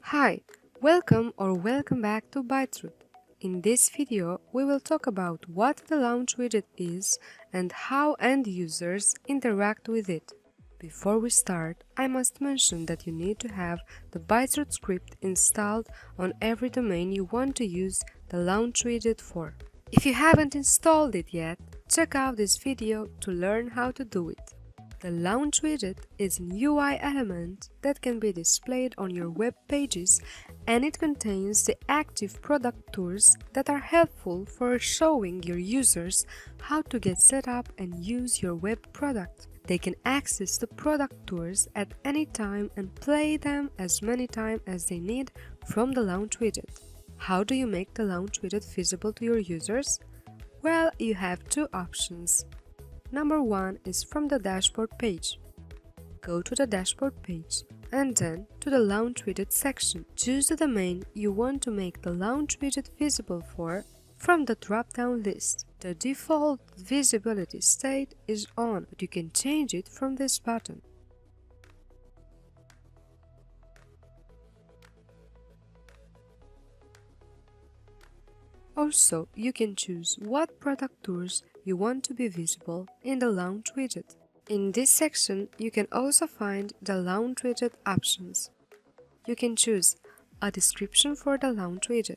Hi, welcome back to Bytes Route. In this video, we will talk about what the Launch Widget is and how end users interact with it. Before we start, I must mention that you need to have the Bytes Route script installed on every domain you want to use the Launch Widget for. If you haven't installed it yet, check out this video to learn how to do it. The Launch Widget is an UI element that can be displayed on your web pages, and it contains the active product tours that are helpful for showing your users how to get set up and use your web product. They can access the product tours at any time and play them as many times as they need from the Launch Widget. How do you make the Launch Widget visible to your users? Well, you have two options. Number one is from the dashboard page. Go to the dashboard page and then to the Launch Widget section. Choose the domain you want to make the Launch Widget visible for from the drop-down list. The default visibility state is on, but you can change it from this button. Also, you can choose what product tours you want to be visible in the Launch Widget. In this section, you can also find the Launch Widget options. You can choose a description for the Launch Widget.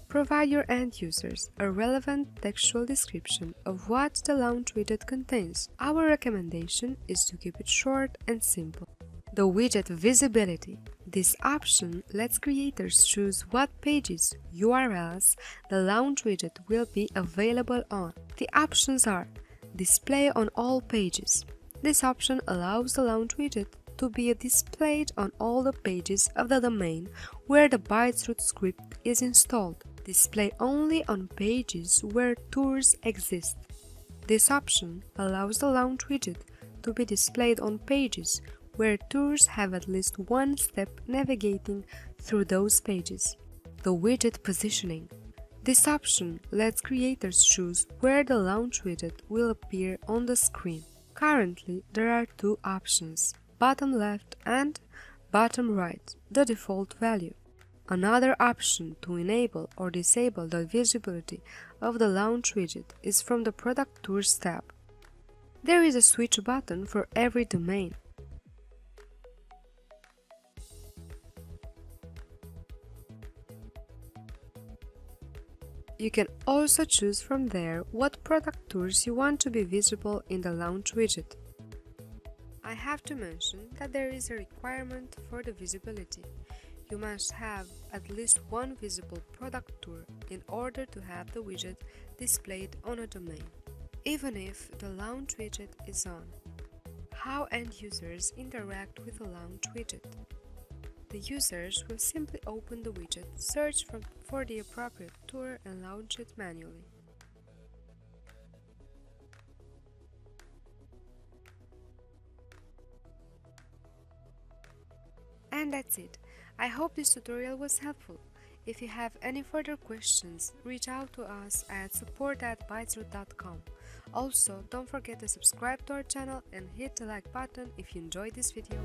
Provide your end users a relevant textual description of what the Launch Widget contains. Our recommendation is to keep it short and simple. The widget visibility. This option lets creators choose what pages, URLs, the Launch Widget will be available on. The options are Display on all pages. This option allows the Launch Widget to be displayed on all the pages of the domain where the Bytes Route script is installed. Display only on pages where tours exist. This option allows the Launch Widget to be displayed on pages where tours have at least one step navigating through those pages. The widget positioning. This option lets creators choose where the Launch Widget will appear on the screen. Currently, there are two options, bottom left and bottom right, the default value. Another option to enable or disable the visibility of the Launch Widget is from the Product Tours tab. There is a switch button for every domain. You can also choose from there what product tours you want to be visible in the Launch Widget. I have to mention that there is a requirement for the visibility. You must have at least one visible product tour in order to have the widget displayed on a domain, even if the Launch Widget is on. How end users interact with the Launch Widget. The users will simply open the widget, search for the appropriate tour and launch it manually. And that's it. I hope this tutorial was helpful. If you have any further questions, reach out to us at support@bytesroute.com. Also, don't forget to subscribe to our channel and hit the like button if you enjoyed this video.